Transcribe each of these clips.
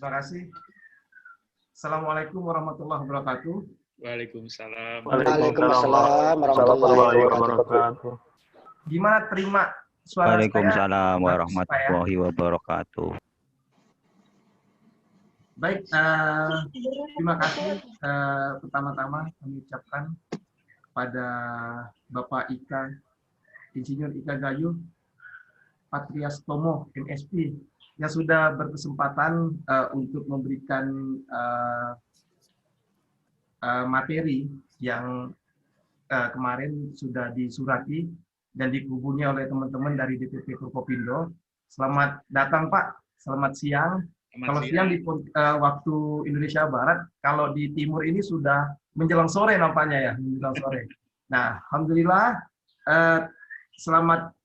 Terima kasih. Assalamualaikum warahmatullahi wabarakatuh. Waalaikumsalam. Waalaikumsalam warahmatullahi wabarakatuh. Gimana terima suara saya? Waalaikumsalam warahmatullahi wabarakatuh. Baik, terima kasih pertama-tama kami ucapkan pada Bapak Ika, Insinyur Ika Gayuh Patriastomo, MSP, yang sudah berkesempatan untuk memberikan materi yang kemarin sudah disurati dan dihubungi oleh teman-teman dari DPP Forkopindo. Selamat datang Pak, selamat siang. Kalau siang di waktu Indonesia Barat, kalau di timur ini sudah menjelang sore nampaknya ya, menjelang sore. Nah, alhamdulillah selamat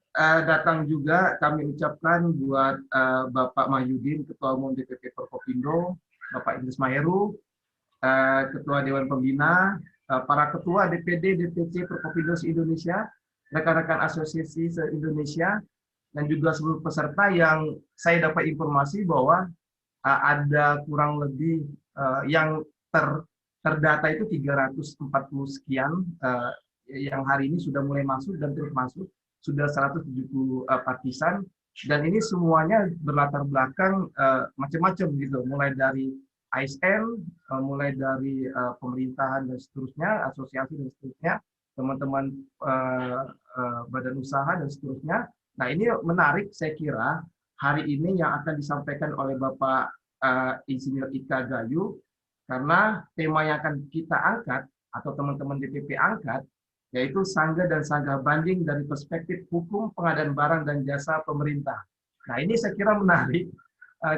datang juga kami ucapkan buat Bapak Mahyudin, Ketua Umum DPP Forkopindo, Bapak Idris Maheru, Ketua Dewan Pembina, para Ketua DPD, DPC Forkopindo se-Indonesia, rekan-rekan asosiasi se-Indonesia, dan juga seluruh peserta yang saya dapat informasi bahwa ada kurang lebih yang terdata itu 340 sekian yang hari ini sudah mulai masuk dan terus masuk, sudah 170 partisan, dan ini semuanya berlatar belakang macam-macam gitu, mulai dari ASN, mulai dari pemerintahan dan seterusnya, asosiasi dan seterusnya, teman-teman badan usaha dan seterusnya. Nah, ini menarik saya kira hari ini yang akan disampaikan oleh Bapak Insinyur Ika Gayuh, karena tema yang akan kita angkat atau teman-teman DPP angkat yaitu sanggah dan sanggah banding dari perspektif hukum pengadaan barang dan jasa pemerintah. Nah, ini saya kira menarik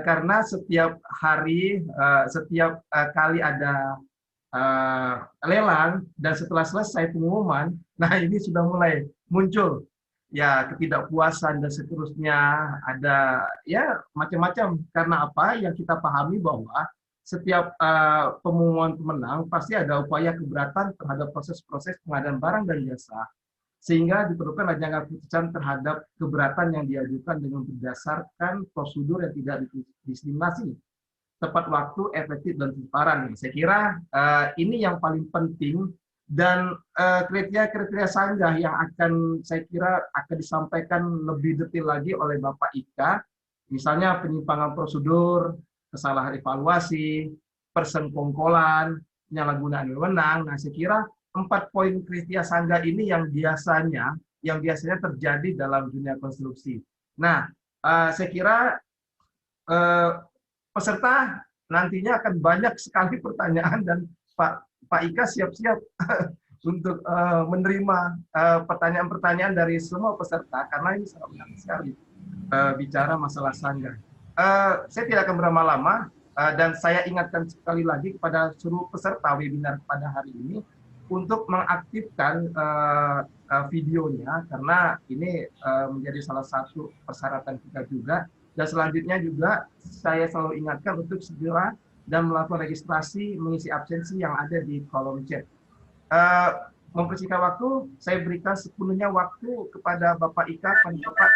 karena setiap hari, setiap kali ada lelang dan setelah selesai pengumuman, nah ini sudah mulai muncul ya ketidakpuasan dan seterusnya, ada ya macam-macam. Karena apa? Yang kita pahami bahwa setiap pengumuman pemenang pasti ada upaya keberatan terhadap proses-proses pengadaan barang dan jasa, sehingga diperlukan ajangan putusan terhadap keberatan yang diajukan dengan berdasarkan prosedur yang tidak diskriminasi, tepat waktu, efektif, dan transparan. Saya kira ini yang paling penting. Dan kriteria-kriteria sanggah yang akan saya kira akan disampaikan lebih detail lagi oleh Bapak Ika, misalnya penyimpangan prosedur, kesalahan evaluasi, persengkongkolan, penyalahgunaan wewenang. Nah, saya kira 4 poin kriteria sanggah ini yang biasanya terjadi dalam dunia konstruksi. Nah, saya kira peserta nantinya akan banyak sekali pertanyaan, dan Pak Ika siap-siap untuk menerima pertanyaan-pertanyaan dari semua peserta, karena ini sangat menarik sekali bicara masalah sanggah. Saya tidak akan berlama-lama, dan saya ingatkan sekali lagi kepada seluruh peserta webinar pada hari ini untuk mengaktifkan videonya, karena ini menjadi salah satu persyaratan kita juga. Dan selanjutnya juga saya selalu ingatkan untuk segera dan melakukan registrasi mengisi absensi yang ada di kolom chat. Mempersingkat waktu, saya berikan sepenuhnya waktu kepada Bapak Ika. Bapak.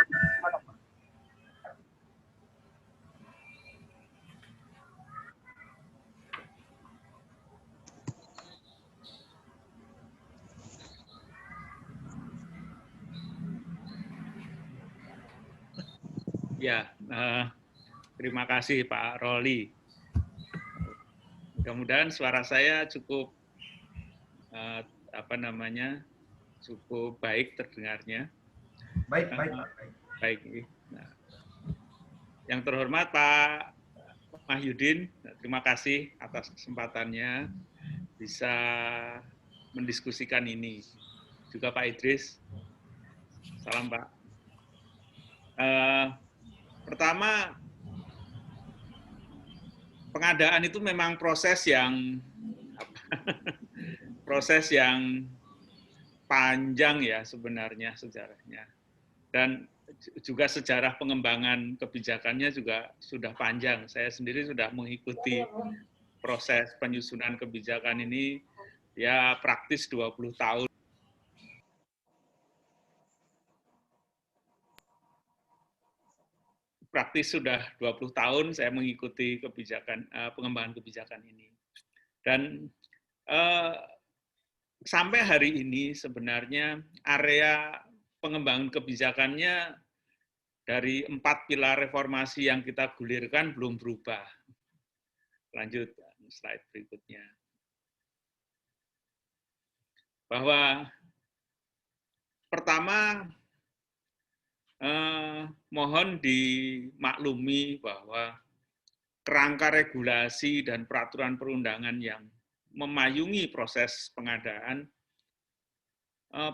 Ya, terima kasih Pak Roli. Mudah-mudahan suara saya cukup cukup baik terdengarnya. Baik. Baik. Nah, yang terhormat Pak Mahyudin, terima kasih atas kesempatannya bisa mendiskusikan ini. Juga Pak Idris, salam Pak. Pertama, pengadaan itu memang proses yang panjang ya sebenarnya sejarahnya, dan juga sejarah pengembangan kebijakannya juga sudah panjang. Saya sendiri sudah mengikuti proses penyusunan kebijakan ini ya praktis 20 tahun. praktis sudah 20 tahun saya mengikuti kebijakan pengembangan kebijakan ini. Dan sampai hari ini sebenarnya area pengembangan kebijakannya dari 4 pilar reformasi yang kita gulirkan belum berubah. Lanjut slide berikutnya. Bahwa pertama, mohon dimaklumi bahwa kerangka regulasi dan peraturan perundangan yang memayungi proses pengadaan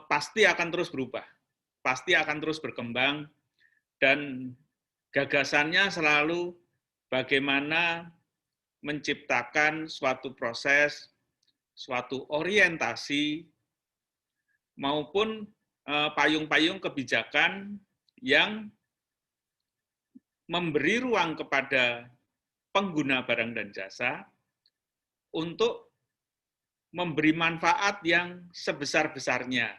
pasti akan terus berubah, pasti akan terus berkembang, dan gagasannya selalu bagaimana menciptakan suatu proses, suatu orientasi, maupun payung-payung kebijakan yang memberi ruang kepada pengguna barang dan jasa untuk memberi manfaat yang sebesar-besarnya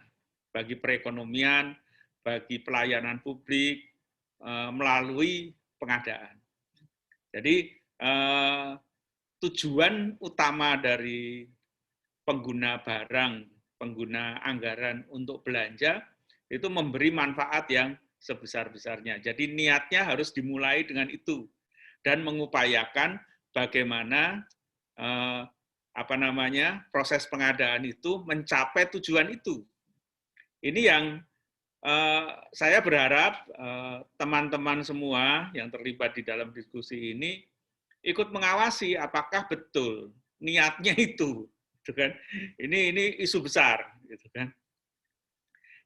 bagi perekonomian, bagi pelayanan publik, melalui pengadaan. Jadi, tujuan utama dari pengguna barang, pengguna anggaran untuk belanja, itu memberi manfaat yang sebesar-besarnya. Jadi niatnya harus dimulai dengan itu dan mengupayakan bagaimana proses pengadaan itu mencapai tujuan itu. Ini yang saya berharap teman-teman semua yang terlibat di dalam diskusi ini ikut mengawasi apakah betul niatnya itu, gitu kan? Ini isu besar, gitu kan?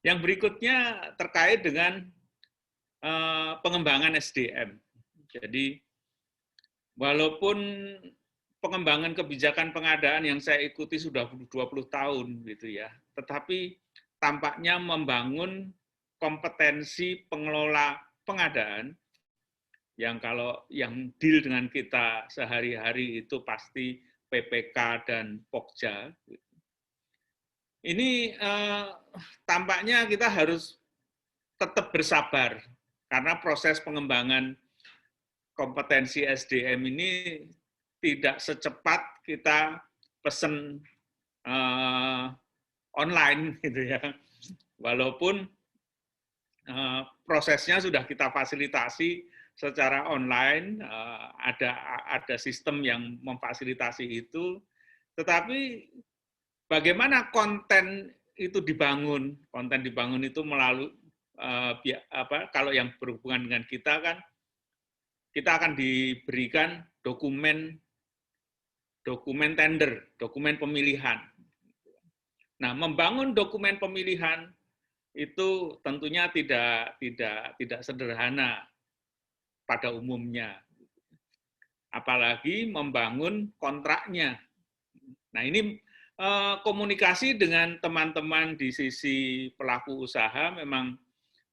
Yang berikutnya terkait dengan pengembangan SDM. Jadi, walaupun pengembangan kebijakan pengadaan yang saya ikuti sudah 20 tahun, gitu ya, tetapi tampaknya membangun kompetensi pengelola pengadaan yang kalau yang deal dengan kita sehari-hari itu pasti PPK dan Pokja. Ini tampaknya kita harus tetap bersabar karena proses pengembangan kompetensi SDM ini tidak secepat kita pesen online, gitu ya. Walaupun prosesnya sudah kita fasilitasi secara online, ada sistem yang memfasilitasi itu, tetapi bagaimana konten itu dibangun? Konten dibangun itu melalui kalau yang berhubungan dengan kita kan, kita akan diberikan dokumen tender, dokumen pemilihan. Nah, membangun dokumen pemilihan itu tentunya tidak sederhana pada umumnya. Apalagi membangun kontraknya. Nah, ini komunikasi dengan teman-teman di sisi pelaku usaha memang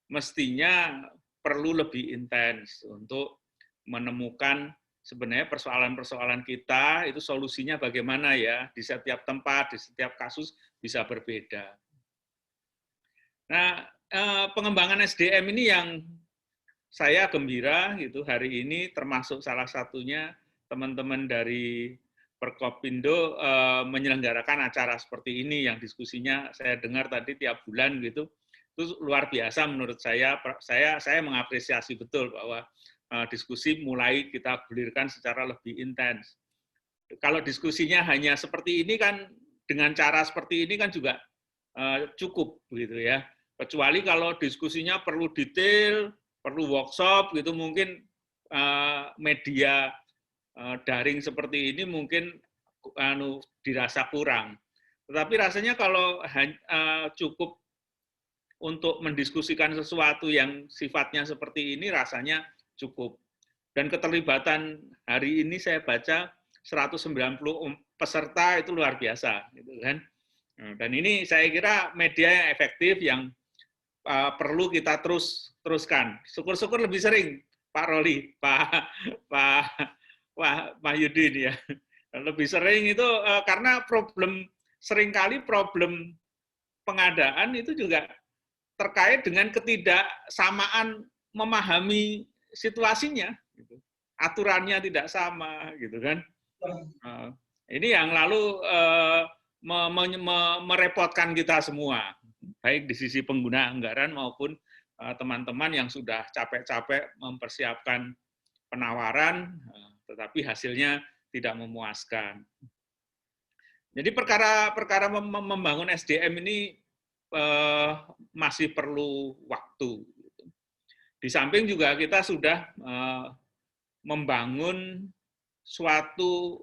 mestinya perlu lebih intens untuk menemukan sebenarnya persoalan-persoalan kita itu solusinya bagaimana ya, di setiap tempat, di setiap kasus bisa berbeda. Nah, pengembangan SDM ini yang saya gembira gitu hari ini, termasuk salah satunya teman-teman dari Perkopindo menyelenggarakan acara seperti ini yang diskusinya saya dengar tadi tiap bulan gitu. Itu luar biasa menurut saya mengapresiasi betul bahwa diskusi mulai kita gulirkan secara lebih intens. Kalau diskusinya hanya seperti ini kan, dengan cara seperti ini kan juga cukup gitu ya. Kecuali kalau diskusinya perlu detail, perlu workshop gitu, mungkin media daring seperti ini mungkin dirasa kurang. Tetapi rasanya kalau cukup untuk mendiskusikan sesuatu yang sifatnya seperti ini rasanya cukup. Dan keterlibatan hari ini saya baca 190 peserta itu luar biasa, gitu kan. Dan ini saya kira media yang efektif yang perlu kita teruskan. Syukur-syukur lebih sering, Pak Roli, Pak Mahyudin ya. Lebih sering itu karena seringkali problem pengadaan itu juga terkait dengan ketidaksamaan memahami situasinya, gitu. Aturannya tidak sama, gitu kan. Ini yang lalu merepotkan kita semua, baik di sisi pengguna anggaran maupun teman-teman yang sudah capek-capek mempersiapkan penawaran, tetapi hasilnya tidak memuaskan. Jadi perkara membangun SDM ini masih perlu waktu. Di samping juga kita sudah membangun suatu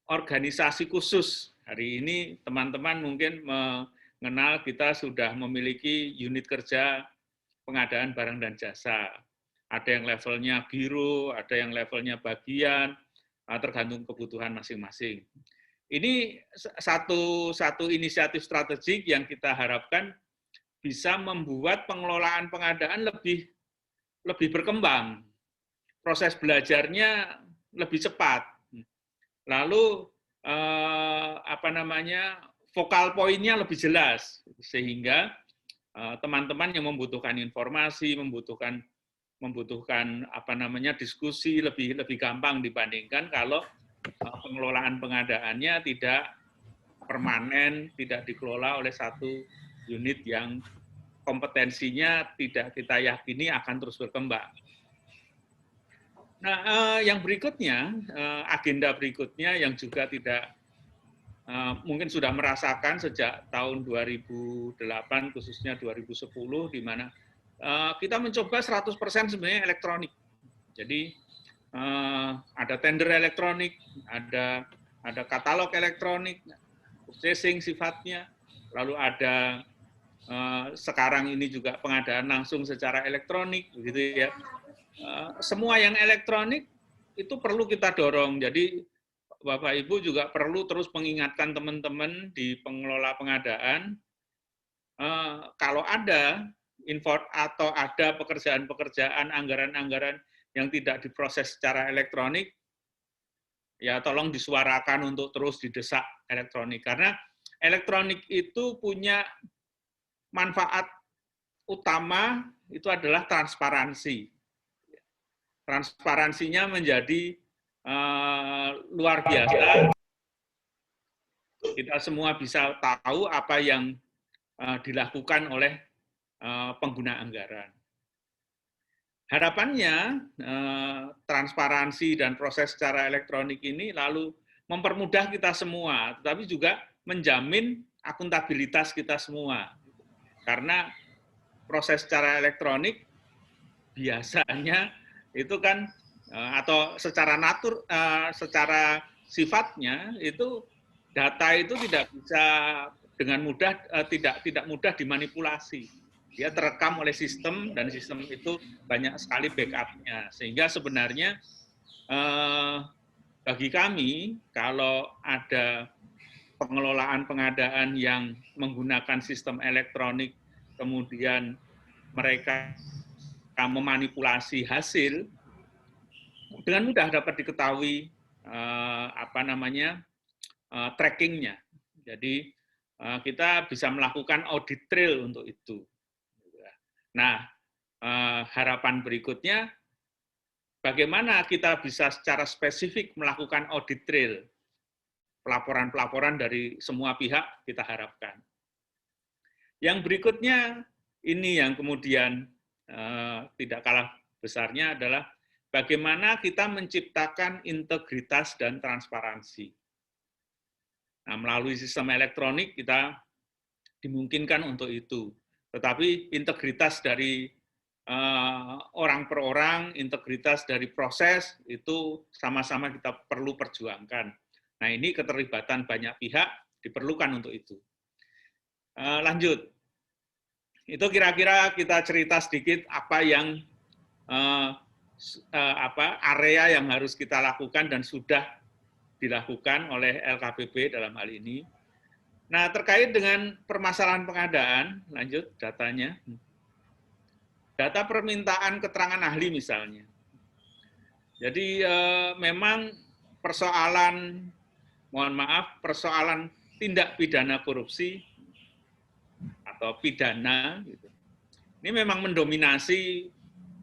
organisasi khusus. Hari ini teman-teman mungkin mengenal kita sudah memiliki unit kerja pengadaan barang dan jasa. Ada yang levelnya biro, ada yang levelnya bagian, tergantung kebutuhan masing-masing. Ini satu inisiatif strategik yang kita harapkan bisa membuat pengelolaan pengadaan lebih berkembang. Proses belajarnya lebih cepat. Lalu vokal poinnya lebih jelas, sehingga teman-teman yang membutuhkan informasi, membutuhkan diskusi lebih gampang dibandingkan kalau pengelolaan pengadaannya tidak permanen, tidak dikelola oleh satu unit yang kompetensinya tidak kita yakini akan terus berkembang. Nah, yang berikutnya, agenda berikutnya yang juga tidak mungkin sudah merasakan sejak tahun 2008, khususnya 2010, di mana kita mencoba 100% sebenarnya elektronik. Jadi ada tender elektronik, ada katalog elektronik, purchasing sifatnya, lalu ada sekarang ini juga pengadaan langsung secara elektronik, begitu ya. Semua yang elektronik itu perlu kita dorong. Jadi Bapak Ibu juga perlu terus mengingatkan teman-teman di pengelola pengadaan, kalau ada import atau ada pekerjaan-pekerjaan, anggaran-anggaran yang tidak diproses secara elektronik, ya tolong disuarakan untuk terus didesak elektronik. Karena elektronik itu punya manfaat utama, itu adalah transparansi. Transparansinya menjadi luar biasa. Kita semua bisa tahu apa yang dilakukan oleh pengguna anggaran. Harapannya transparansi dan proses secara elektronik ini lalu mempermudah kita semua, tetapi juga menjamin akuntabilitas kita semua. Karena proses secara elektronik biasanya itu kan atau secara secara sifatnya itu data itu tidak bisa dengan mudah tidak mudah dimanipulasi. Dia terekam oleh sistem dan sistem itu banyak sekali backup-nya. Sehingga sebenarnya bagi kami kalau ada pengelolaan pengadaan yang menggunakan sistem elektronik kemudian mereka memanipulasi hasil, dengan mudah dapat diketahui trackingnya. Jadi kita bisa melakukan audit trail untuk itu. Nah, harapan berikutnya, bagaimana kita bisa secara spesifik melakukan audit trail, pelaporan-pelaporan dari semua pihak kita harapkan. Yang berikutnya, ini yang kemudian tidak kalah besarnya adalah bagaimana kita menciptakan integritas dan transparansi. Nah, melalui sistem elektronik kita dimungkinkan untuk itu. Tetapi integritas dari orang per orang, integritas dari proses, itu sama-sama kita perlu perjuangkan. Nah, ini keterlibatan banyak pihak diperlukan untuk itu. Lanjut. Itu kira-kira kita cerita sedikit apa yang area yang harus kita lakukan dan sudah dilakukan oleh LKPP dalam hal ini. Nah, terkait dengan permasalahan pengadaan, lanjut datanya. Data permintaan keterangan ahli misalnya. Jadi memang persoalan, mohon maaf, persoalan tindak pidana korupsi atau pidana, gitu. Ini memang mendominasi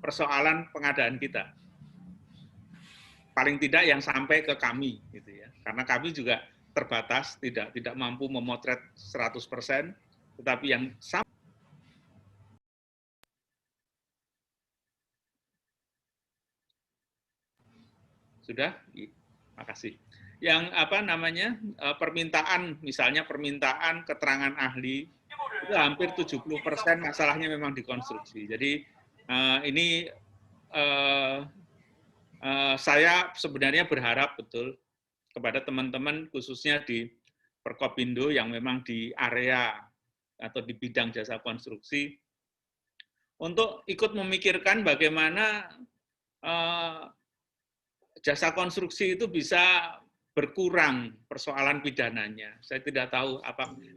persoalan pengadaan kita. Paling tidak yang sampai ke kami, gitu ya. Karena kami juga terbatas, tidak mampu memotret 100%, tetapi yang sudah, makasih. Yang apa namanya permintaan, misalnya permintaan keterangan ahli itu hampir 70% masalahnya memang di konstruksi. Jadi ini saya sebenarnya berharap betul kepada teman-teman khususnya di Perkopindo yang memang di area atau di bidang jasa konstruksi untuk ikut memikirkan bagaimana jasa konstruksi itu bisa berkurang persoalan pidananya. Saya tidak tahu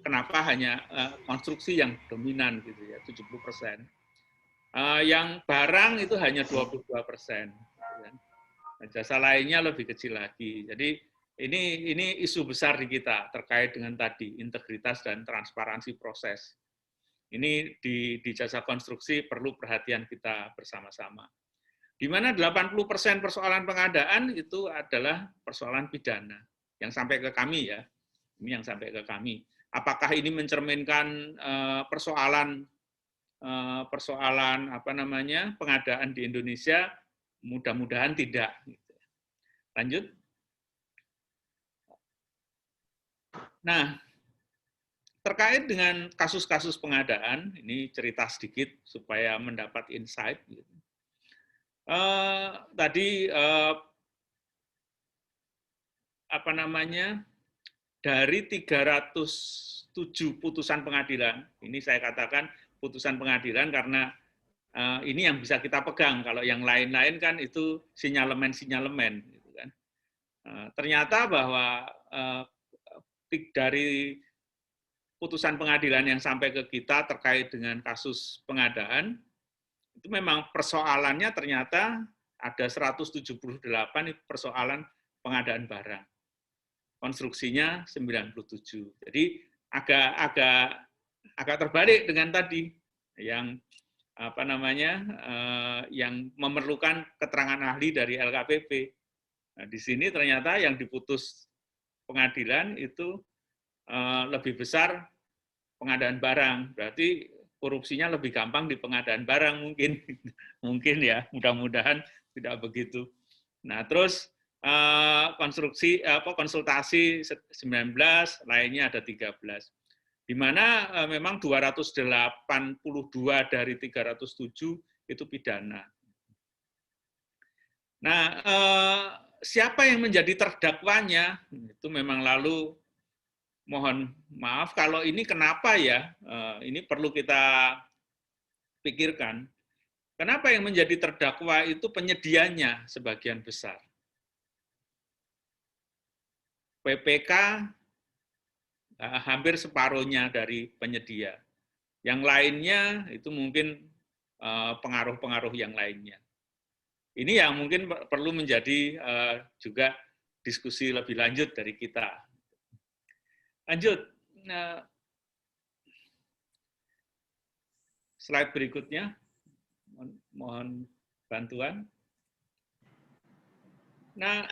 kenapa hanya konstruksi yang dominan gitu ya, 70%. Yang barang itu hanya 22%. Jasa lainnya lebih kecil lagi. Jadi ini isu besar di kita terkait dengan tadi integritas dan transparansi proses. Ini di jasa konstruksi perlu perhatian kita bersama-sama. Di mana 80% persoalan pengadaan itu adalah persoalan pidana yang sampai ke kami ya. Ini yang sampai ke kami. Apakah ini mencerminkan persoalan apa namanya pengadaan di Indonesia? Mudah-mudahan tidak. Lanjut. Nah, terkait dengan kasus-kasus pengadaan, ini cerita sedikit supaya mendapat insight. Tadi apa namanya dari 307 putusan pengadilan, ini saya katakan putusan pengadilan karena ini yang bisa kita pegang. Kalau yang lain-lain kan itu sinyalemen-sinyalemen. Gitu kan. Ternyata bahwa dari putusan pengadilan yang sampai ke kita terkait dengan kasus pengadaan, itu memang persoalannya ternyata ada 178 persoalan pengadaan barang. Konstruksinya 97. Jadi agak terbalik dengan tadi yang apa namanya yang memerlukan keterangan ahli dari LKPP. Nah, di sini ternyata yang diputus pengadilan itu lebih besar pengadaan barang. Berarti korupsinya lebih gampang di pengadaan barang mungkin. Mungkin ya, mudah-mudahan tidak begitu. Nah, terus konsultasi 19, lainnya ada 13. Di mana memang 282 dari 307 itu pidana. Nah, siapa yang menjadi terdakwanya? Itu memang lalu mohon maaf kalau ini kenapa ya? Ini perlu kita pikirkan. Kenapa yang menjadi terdakwa itu penyedianya sebagian besar? PPK hampir separuhnya dari penyedia. Yang lainnya itu mungkin pengaruh-pengaruh yang lainnya. Ini yang mungkin perlu menjadi juga diskusi lebih lanjut dari kita. Lanjut. Slide berikutnya. Mohon bantuan. Nah,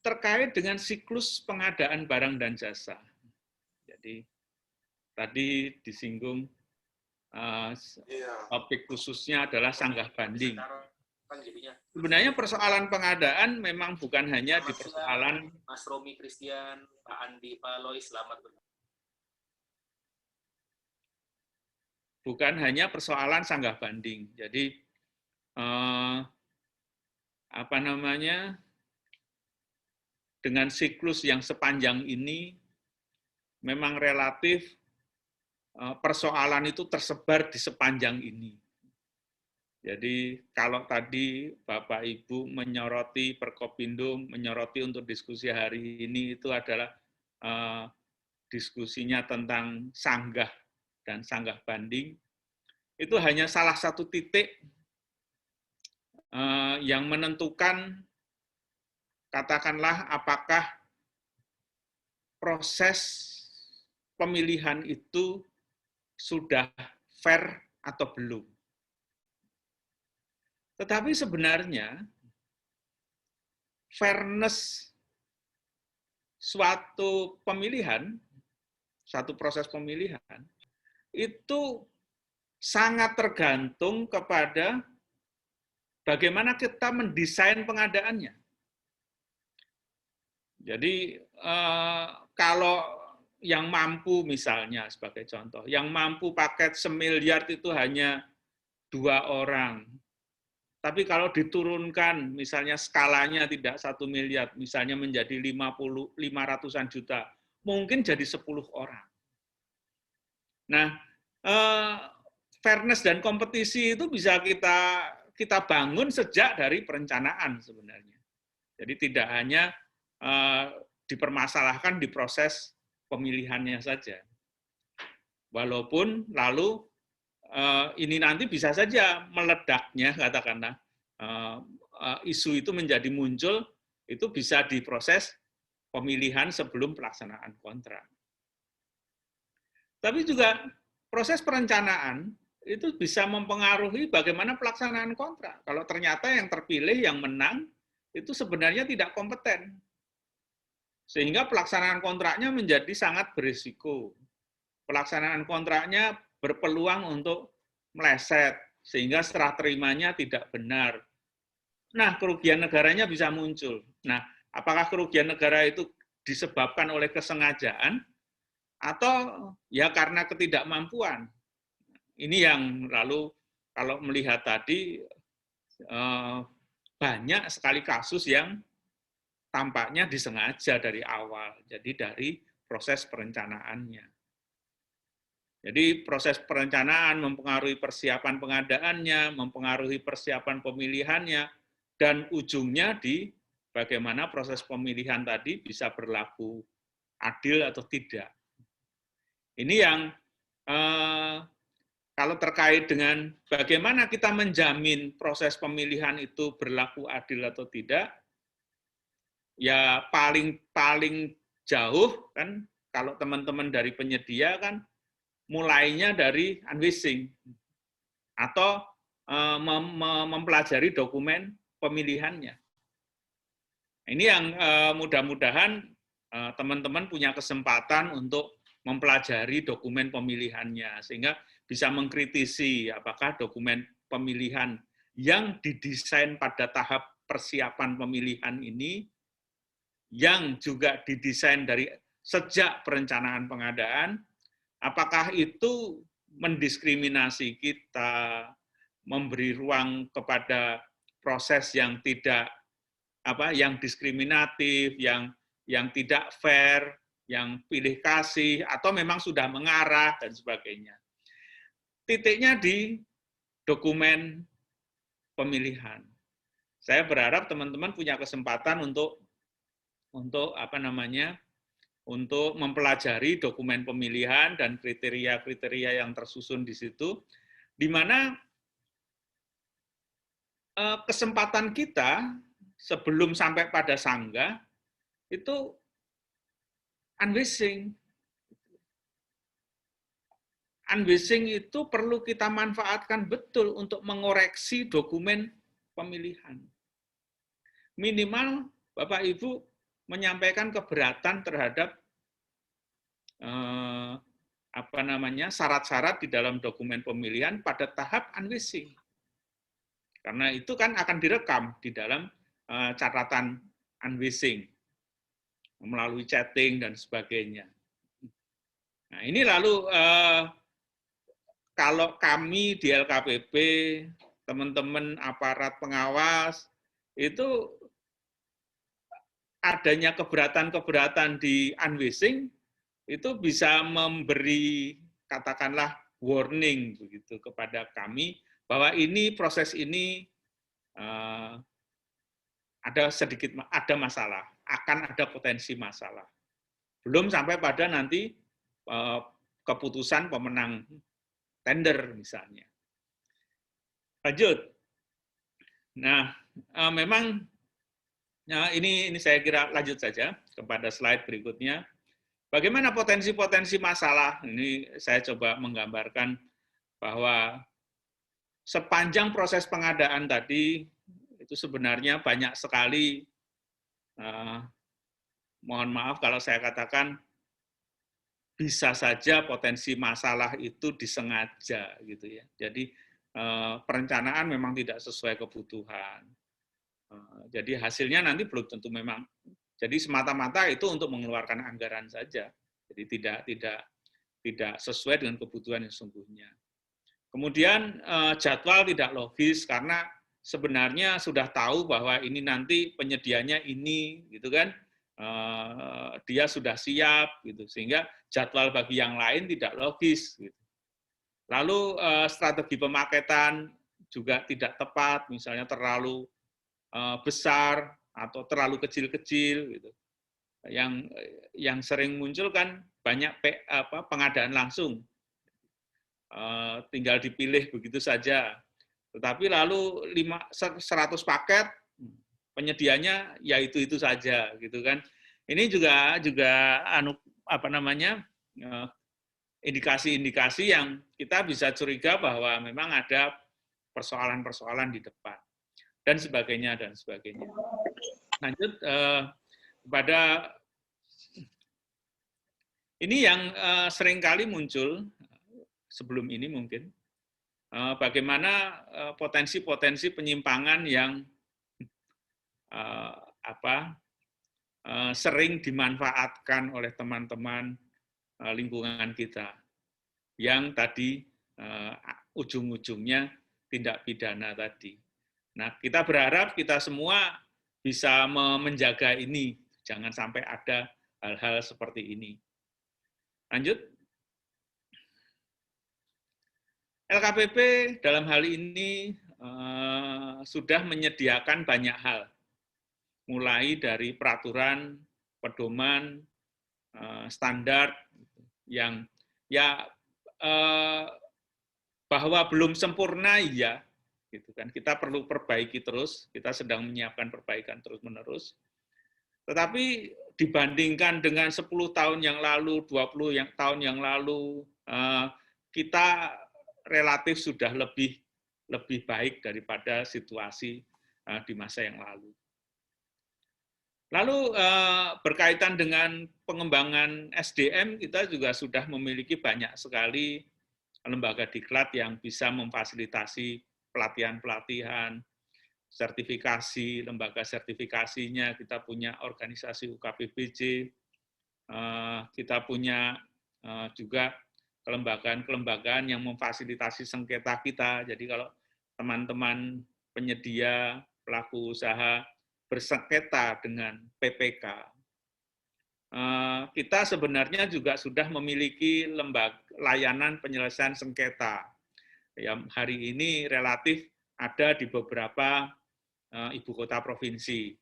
terkait dengan siklus pengadaan barang dan jasa. Jadi tadi disinggung topik khususnya adalah sanggah banding. Sebenarnya persoalan pengadaan memang bukan hanya di persoalan Mas Romi Christian, Pak Andi, Pak Lois, selamat. Bukan hanya persoalan sanggah banding. Jadi apa namanya dengan siklus yang sepanjang ini memang relatif persoalan itu tersebar di sepanjang ini. Jadi kalau tadi Bapak Ibu menyoroti Perkopindo, menyoroti untuk diskusi hari ini itu adalah diskusinya tentang sanggah dan sanggah banding, itu hanya salah satu titik yang menentukan katakanlah apakah proses pemilihan itu sudah fair atau belum. Tetapi sebenarnya fairness suatu pemilihan, satu proses pemilihan, itu sangat tergantung kepada bagaimana kita mendesain pengadaannya. Jadi kalau yang mampu misalnya sebagai contoh, yang mampu paket semiliar itu hanya 2 orang. Tapi kalau diturunkan, misalnya skalanya tidak 1 miliar, misalnya menjadi 500-an juta, mungkin jadi 10 orang. Nah, fairness dan kompetisi itu bisa kita bangun sejak dari perencanaan sebenarnya. Jadi tidak hanya dipermasalahkan di proses pemilihannya saja. Walaupun lalu ini nanti bisa saja meledaknya, katakanlah, isu itu menjadi muncul, itu bisa diproses pemilihan sebelum pelaksanaan kontrak. Tapi juga proses perencanaan itu bisa mempengaruhi bagaimana pelaksanaan kontrak. Kalau ternyata yang terpilih, yang menang, itu sebenarnya tidak kompeten. Sehingga pelaksanaan kontraknya menjadi sangat berisiko. Pelaksanaan kontraknya berpeluang untuk meleset, sehingga serah terimanya tidak benar. Nah, kerugian negaranya bisa muncul. Nah, apakah kerugian negara itu disebabkan oleh kesengajaan, atau ya karena ketidakmampuan? Ini yang lalu kalau melihat tadi, banyak sekali kasus yang tampaknya disengaja dari awal, jadi dari proses perencanaannya. Jadi proses perencanaan mempengaruhi persiapan pengadaannya, mempengaruhi persiapan pemilihannya, dan ujungnya di bagaimana proses pemilihan tadi bisa berlaku adil atau tidak. Ini yang kalau terkait dengan bagaimana kita menjamin proses pemilihan itu berlaku adil atau tidak, ya paling jauh kan kalau teman-teman dari penyedia kan mulainya dari unwishing atau mempelajari dokumen pemilihannya. Ini yang mudah-mudahan teman-teman punya kesempatan untuk mempelajari dokumen pemilihannya sehingga bisa mengkritisi apakah dokumen pemilihan yang didesain pada tahap persiapan pemilihan ini, yang juga didesain dari sejak perencanaan pengadaan, apakah itu mendiskriminasi kita, memberi ruang kepada proses yang tidak yang diskriminatif, yang tidak fair, yang pilih kasih, atau memang sudah mengarah dan sebagainya. Titiknya di dokumen pemilihan. Saya berharap teman-teman punya kesempatan untuk untuk mempelajari dokumen pemilihan dan kriteria-kriteria yang tersusun di situ, di mana kesempatan kita sebelum sampai pada sangga itu unwishing. Unwishing itu perlu kita manfaatkan betul untuk mengoreksi dokumen pemilihan. Minimal Bapak Ibu menyampaikan keberatan terhadap syarat-syarat di dalam dokumen pemilihan pada tahap unwishing. Karena itu kan akan direkam di dalam catatan unwishing melalui chatting dan sebagainya. Nah, ini lalu kalau kami di LKPP, teman-teman aparat pengawas, itu adanya keberatan-keberatan di unwishing, itu bisa memberi, katakanlah, warning begitu kepada kami, bahwa ini proses ini ada masalah, akan ada potensi masalah. Belum sampai pada nanti keputusan pemenang tender misalnya. Lanjut. Nah, memang ini saya kira lanjut saja kepada slide berikutnya. Bagaimana potensi-potensi masalah? Ini saya coba menggambarkan bahwa sepanjang proses pengadaan tadi, itu sebenarnya banyak sekali, mohon maaf kalau saya katakan, bisa saja potensi masalah itu disengaja gitu ya. Jadi perencanaan memang tidak sesuai kebutuhan. Jadi hasilnya nanti belum tentu memang. Jadi semata-mata itu untuk mengeluarkan anggaran saja. Jadi tidak sesuai dengan kebutuhan yang sesungguhnya. Kemudian jadwal tidak logis karena sebenarnya sudah tahu bahwa ini nanti penyedianya ini, gitu kan? Dia sudah siap, gitu, sehingga jadwal bagi yang lain tidak logis. Gitu. Lalu strategi pemaketan juga tidak tepat, misalnya terlalu besar atau terlalu kecil-kecil. Gitu. Yang sering muncul kan banyak pengadaan langsung, tinggal dipilih begitu saja. Tetapi lalu 100 paket penyedianya ya itu saja, gitu kan. Ini juga indikasi-indikasi yang kita bisa curiga bahwa memang ada persoalan-persoalan di depan dan sebagainya. Lanjut kepada ini yang seringkali muncul sebelum ini mungkin, bagaimana potensi-potensi penyimpangan yang sering dimanfaatkan oleh teman-teman lingkungan kita, yang tadi ujung-ujungnya tindak pidana tadi. Nah, kita berharap kita semua bisa menjaga ini, jangan sampai ada hal-hal seperti ini. Lanjut. LKPP dalam hal ini sudah menyediakan banyak hal, mulai dari peraturan, pedoman, standar, yang ya bahwa belum sempurna ya, gitu kan. Kita perlu perbaiki terus, kita sedang menyiapkan perbaikan terus-menerus. Tetapi dibandingkan dengan 10 tahun yang lalu, 20 tahun yang lalu, kita relatif sudah lebih baik daripada situasi di masa yang lalu. Lalu berkaitan dengan pengembangan SDM, kita juga sudah memiliki banyak sekali lembaga diklat yang bisa memfasilitasi pelatihan-pelatihan, sertifikasi, lembaga sertifikasinya, kita punya organisasi UKPBJ, kita punya juga kelembagaan-kelembagaan yang memfasilitasi sengketa kita. Jadi kalau teman-teman penyedia, pelaku usaha bersengketa dengan PPK, kita sebenarnya juga sudah memiliki lembaga layanan penyelesaian sengketa. Yang hari ini relatif ada di beberapa ibu kota provinsi.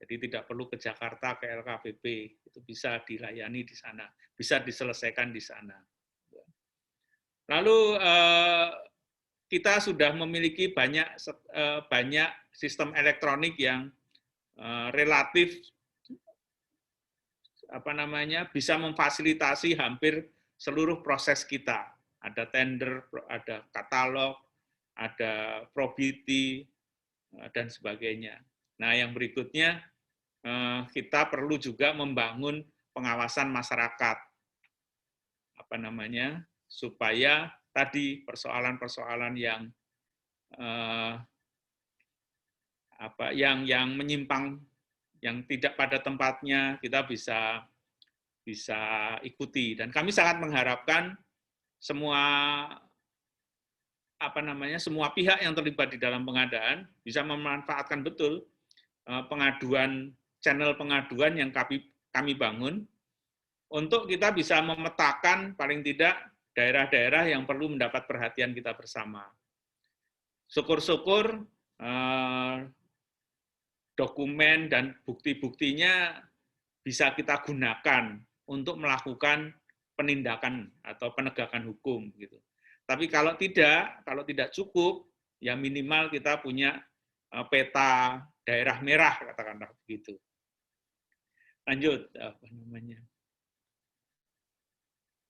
Jadi tidak perlu ke Jakarta, ke LKPP, itu bisa dilayani di sana, bisa diselesaikan di sana. Lalu kita sudah memiliki banyak sistem elektronik yang relatif bisa memfasilitasi hampir seluruh proses kita. Ada tender, ada katalog, ada probity, dan sebagainya. Nah, yang berikutnya kita perlu juga membangun pengawasan masyarakat, supaya tadi persoalan-persoalan yang menyimpang, yang tidak pada tempatnya, kita bisa ikuti. Dan kami sangat mengharapkan semua pihak yang terlibat di dalam pengadaan bisa memanfaatkan betul channel pengaduan yang kami bangun untuk kita bisa memetakan paling tidak daerah-daerah yang perlu mendapat perhatian kita bersama. Syukur-syukur dokumen dan bukti-buktinya bisa kita gunakan untuk melakukan penindakan atau penegakan hukum, gitu. Tapi kalau tidak cukup, ya minimal kita punya peta daerah merah, katakanlah begitu. Lanjut,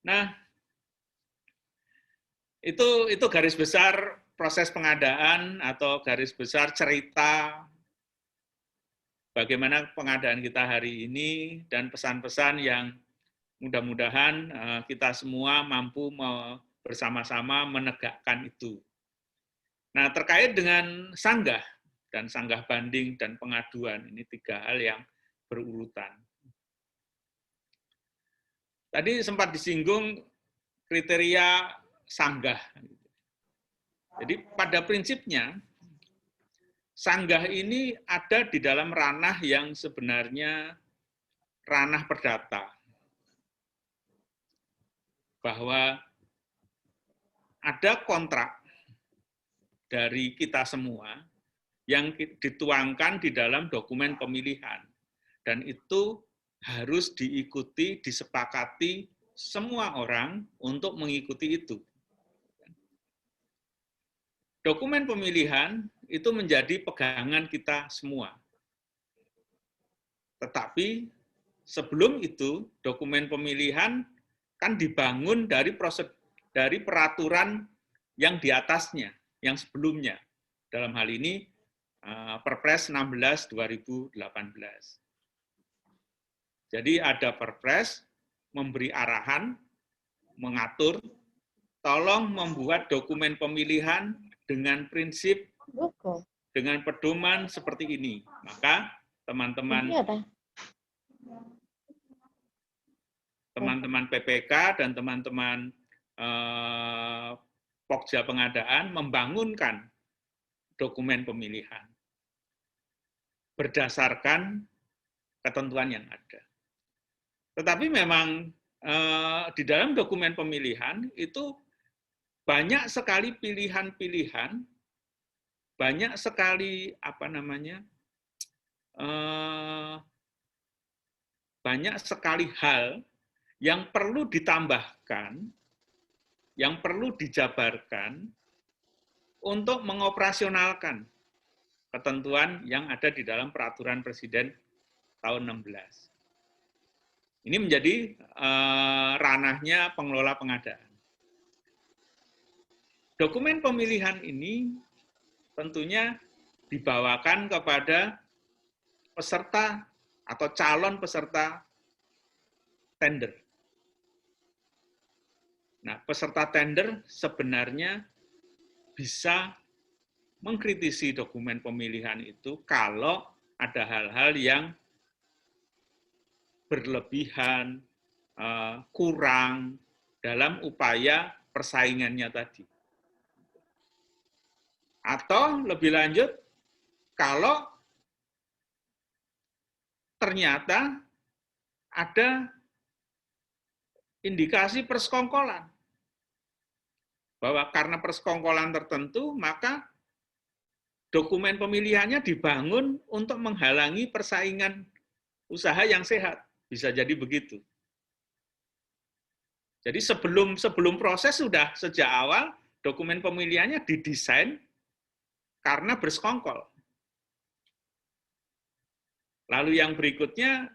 Nah, itu garis besar proses pengadaan atau garis besar cerita bagaimana pengadaan kita hari ini dan pesan-pesan yang mudah-mudahan kita semua mampu bersama-sama menegakkan itu. Nah, terkait dengan sanggah dan sanggah banding dan pengaduan, ini 3 hal yang berurutan. Tadi sempat disinggung kriteria sanggah. Jadi pada prinsipnya, sanggah ini ada di dalam ranah yang sebenarnya ranah perdata. Bahwa ada kontrak dari kita semua yang dituangkan di dalam dokumen pemilihan. Dan itu harus diikuti, disepakati semua orang untuk mengikuti itu. Dokumen pemilihan itu menjadi pegangan kita semua. Tetapi sebelum itu, dokumen pemilihan kan dibangun dari peraturan yang di atasnya, yang sebelumnya. Dalam hal ini, Perpres 16/2018. Jadi ada Perpres memberi arahan, mengatur, tolong membuat dokumen pemilihan dengan prinsip, dengan pedoman seperti ini. Maka teman-teman PPK dan teman-teman Pokja Pengadaan membangunkan dokumen pemilihan berdasarkan ketentuan yang ada. Tetapi memang di dalam dokumen pemilihan itu banyak sekali pilihan-pilihan, banyak sekali banyak sekali hal yang perlu ditambahkan, yang perlu dijabarkan untuk mengoperasionalkan ketentuan yang ada di dalam peraturan Presiden tahun 16. Ini menjadi ranahnya pengelola pengadaan. Dokumen pemilihan ini tentunya dibawakan kepada peserta atau calon peserta tender. Nah, peserta tender sebenarnya bisa mengkritisi dokumen pemilihan itu kalau ada hal-hal yang berlebihan, kurang dalam upaya persaingannya tadi. Atau lebih lanjut, kalau ternyata ada indikasi persekongkolan. Bahwa karena persekongkolan tertentu, maka dokumen pemilihannya dibangun untuk menghalangi persaingan usaha yang sehat. Bisa jadi begitu. Jadi sebelum proses sudah sejak awal dokumen pemilihannya didesain karena bersekongkol. Lalu yang berikutnya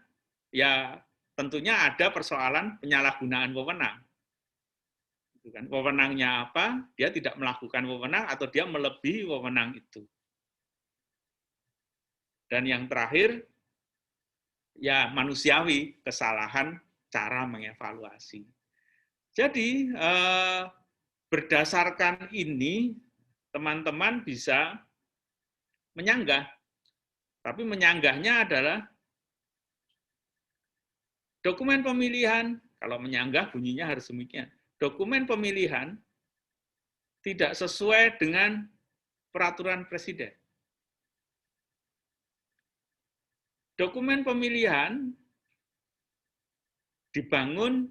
ya tentunya ada persoalan penyalahgunaan wewenang. Wewenangnya apa? Dia tidak melakukan wewenang atau dia melebihi wewenang itu. Dan yang terakhir ya manusiawi, kesalahan cara mengevaluasi. Jadi berdasarkan ini teman-teman bisa menyanggah. Tapi menyanggahnya adalah dokumen pemilihan, kalau menyanggah bunyinya harus demikian. Dokumen pemilihan tidak sesuai dengan peraturan Presiden. Dokumen pemilihan dibangun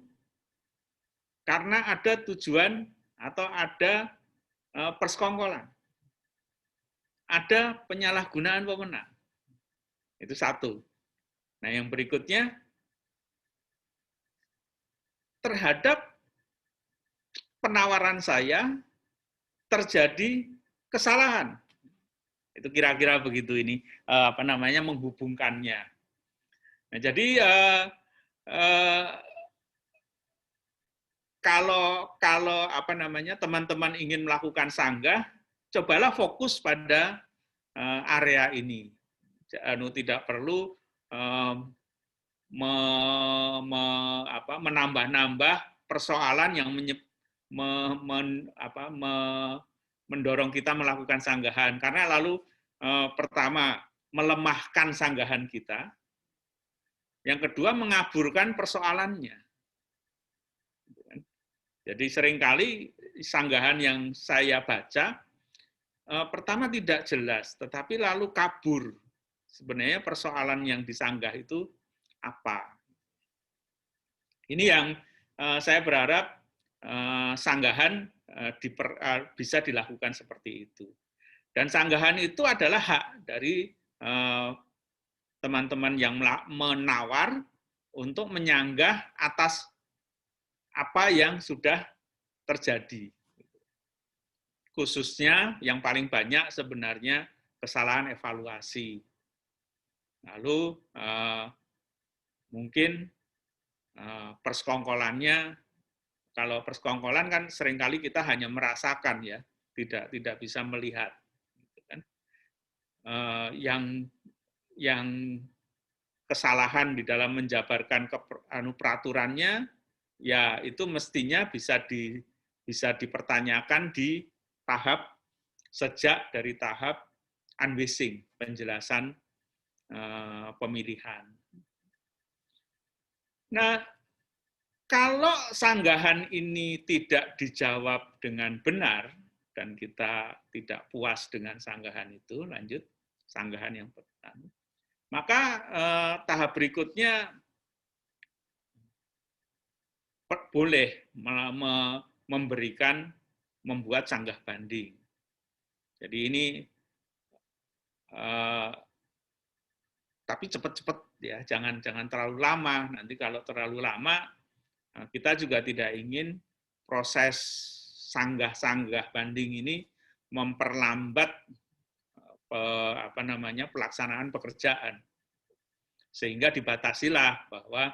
karena ada tujuan atau ada persekongkolan. Ada penyalahgunaan wewenang. Itu satu. Nah, yang berikutnya, terhadap penawaran saya terjadi kesalahan. Itu kira-kira begitu ini menghubungkannya. Nah, jadi kalau teman-teman ingin melakukan sanggah, cobalah fokus pada area ini. Tidak perlu menambah-nambah persoalan yang mendorong kita melakukan sanggahan. Karena lalu pertama, melemahkan sanggahan kita. Yang kedua, mengaburkan persoalannya. Jadi seringkali sanggahan yang saya baca, pertama tidak jelas, tetapi lalu kabur. Sebenarnya persoalan yang disanggah itu apa? Ini yang saya berharap sanggahan bisa dilakukan seperti itu. Dan sanggahan itu adalah hak dari teman-teman yang menawar untuk menyanggah atas apa yang sudah terjadi. Khususnya yang paling banyak sebenarnya kesalahan evaluasi. Lalu mungkin persekongkolannya, kalau persekongkolan kan seringkali kita hanya merasakan ya, tidak bisa melihat. Yang kesalahan di dalam menjabarkan peraturannya, ya itu mestinya bisa dipertanyakan di tahap dari tahap unwishing, penjelasan pemilihan. Nah, kalau sanggahan ini tidak dijawab dengan benar dan kita tidak puas dengan sanggahan itu, lanjut sanggahan yang pertama, maka tahap berikutnya boleh membuat sanggah banding. Jadi ini tapi cepat-cepat ya, jangan terlalu lama. Nanti kalau terlalu lama, kita juga tidak ingin proses sanggah banding ini memperlambat pelaksanaan pekerjaan. Sehingga dibatasilah bahwa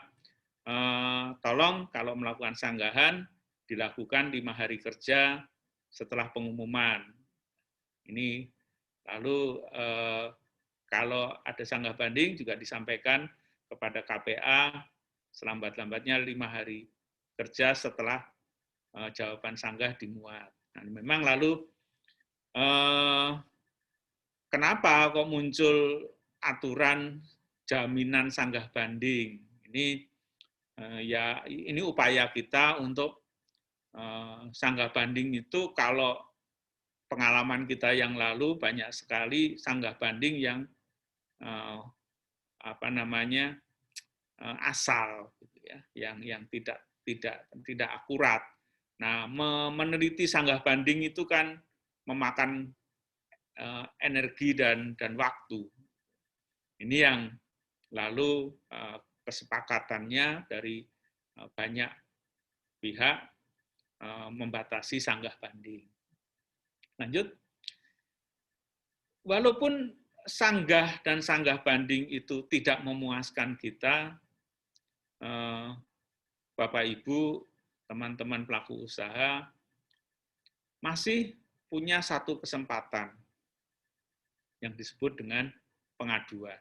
tolong kalau melakukan sanggahan dilakukan 5 hari kerja setelah pengumuman. Ini lalu kalau ada sanggah banding juga disampaikan kepada KPA selambat-lambatnya 5 hari kerja setelah jawaban sanggah dimuat. Nah, memang lalu kenapa kok muncul aturan jaminan sanggah banding? Ini upaya kita untuk sanggah banding itu. Kalau pengalaman kita yang lalu banyak sekali sanggah banding yang asal, gitu ya, yang tidak akurat. Nah, meneliti sanggah banding itu kan memakan energi dan waktu. Ini yang lalu kesepakatannya dari banyak pihak membatasi sanggah banding. Lanjut. Walaupun sanggah dan sanggah banding itu tidak memuaskan kita, Bapak Ibu, teman-teman pelaku usaha, masih punya satu kesempatan yang disebut dengan pengaduan.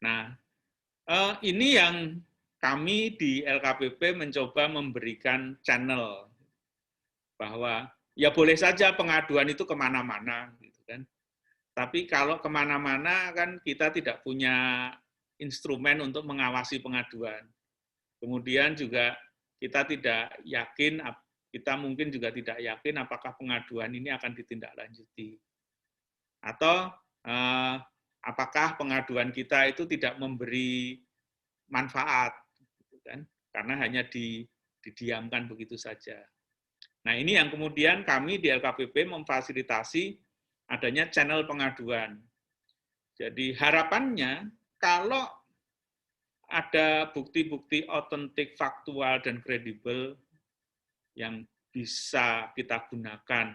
Nah, ini yang kami di LKPP mencoba memberikan channel bahwa ya boleh saja pengaduan itu kemana-mana, gitu kan. Tapi kalau kemana-mana kan kita tidak punya instrumen untuk mengawasi pengaduan. Kemudian juga kita tidak yakin, kita mungkin juga tidak yakin apakah pengaduan ini akan ditindaklanjuti. Atau apakah pengaduan kita itu tidak memberi manfaat, gitu kan? Karena hanya didiamkan begitu saja. Nah, ini yang kemudian kami di LKPP memfasilitasi adanya channel pengaduan. Jadi harapannya kalau ada bukti-bukti otentik, faktual, dan kredibel yang bisa kita gunakan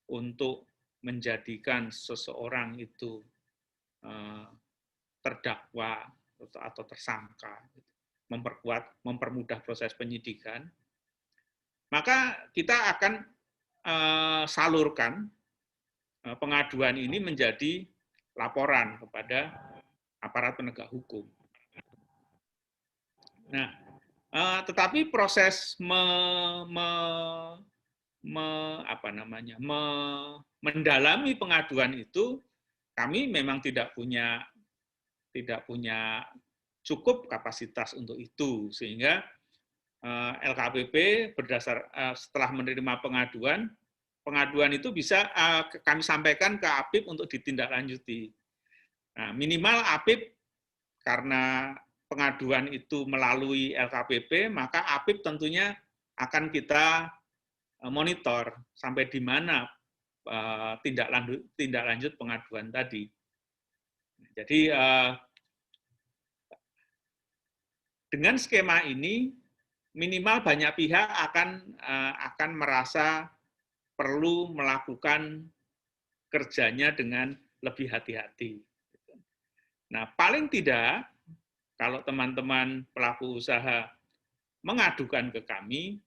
untuk menjadikan seseorang itu terdakwa atau tersangka, mempermudah proses penyidikan, maka kita akan salurkan pengaduan ini menjadi laporan kepada aparat penegak hukum. Nah, tetapi proses mendalami pengaduan itu kami memang tidak punya cukup kapasitas untuk itu, sehingga LKPP setelah menerima pengaduan itu bisa kami sampaikan ke APIP untuk ditindaklanjuti. Nah, minimal APIP karena pengaduan itu melalui LKPP, maka APIP tentunya akan kita monitor sampai di mana tindak lanjut pengaduan tadi. Jadi dengan skema ini minimal banyak pihak akan merasa perlu melakukan kerjanya dengan lebih hati-hati. Nah, paling tidak kalau teman-teman pelaku usaha mengadukan ke kami,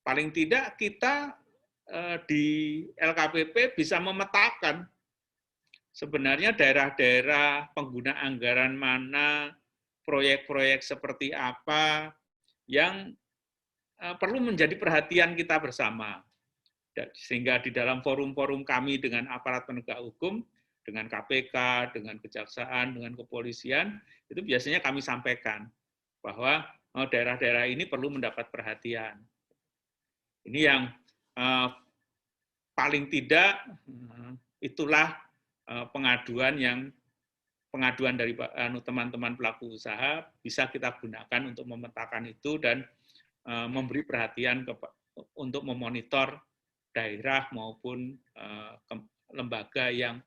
paling tidak kita di LKPP bisa memetakan sebenarnya daerah-daerah pengguna anggaran mana, proyek-proyek seperti apa yang perlu menjadi perhatian kita bersama. Sehingga di dalam forum-forum kami dengan aparat penegak hukum, dengan KPK, dengan kejaksaan, dengan kepolisian, itu biasanya kami sampaikan bahwa daerah-daerah ini perlu mendapat perhatian. Ini yang paling tidak itulah pengaduan dari teman-teman pelaku usaha bisa kita gunakan untuk memetakan itu dan memberi perhatian untuk memonitor daerah maupun lembaga yang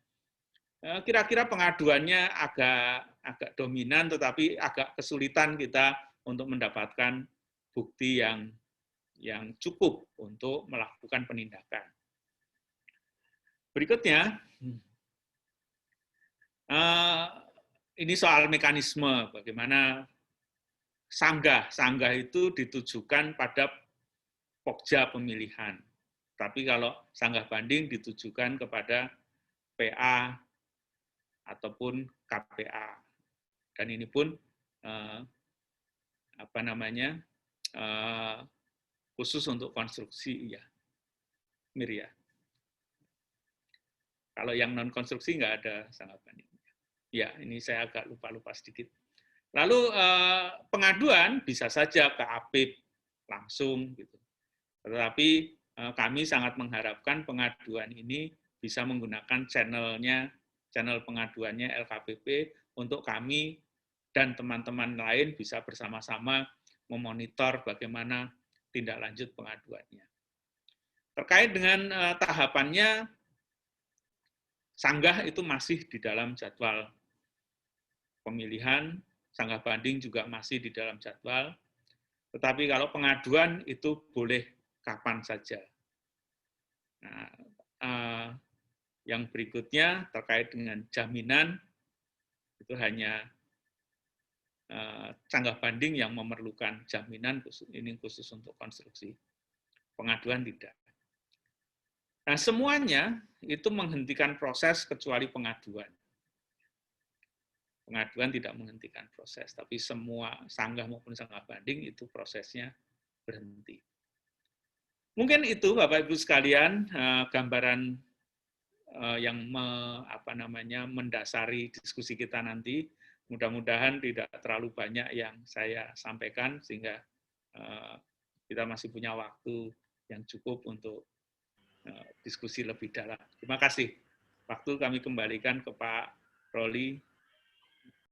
kira-kira pengaduannya agak dominan, tetapi agak kesulitan kita untuk mendapatkan bukti yang cukup untuk melakukan penindakan. Berikutnya, ini soal mekanisme bagaimana sanggah itu ditujukan pada pokja pemilihan. Tapi kalau sanggah banding ditujukan kepada PA ataupun KPA. Dan ini pun khusus untuk konstruksi, ya, Mir ya. Kalau yang non konstruksi nggak ada sanggah banding. Ya, ini saya agak lupa sedikit. Lalu pengaduan bisa saja ke APIP langsung, gitu. Tetapi kami sangat mengharapkan pengaduan ini bisa menggunakan channel pengaduannya LKPP untuk kami dan teman-teman lain bisa bersama-sama memonitor bagaimana tindak lanjut pengaduannya. Terkait dengan tahapannya, sanggah itu masih di dalam jadwal pemilihan, sanggah banding juga masih di dalam jadwal, tetapi kalau pengaduan itu boleh kapan saja. Nah, yang berikutnya terkait dengan jaminan, itu hanya sanggah banding yang memerlukan jaminan, ini khusus untuk konstruksi. Pengaduan tidak. Nah, semuanya itu menghentikan proses kecuali pengaduan. Pengaduan tidak menghentikan proses, tapi semua sanggah maupun sanggah banding itu prosesnya berhenti. Mungkin itu Bapak Ibu sekalian gambaran yang mendasari diskusi kita nanti. Mudah-mudahan tidak terlalu banyak yang saya sampaikan sehingga kita masih punya waktu yang cukup untuk diskusi lebih dalam. Terima kasih. Waktu kami kembalikan ke Pak Roli.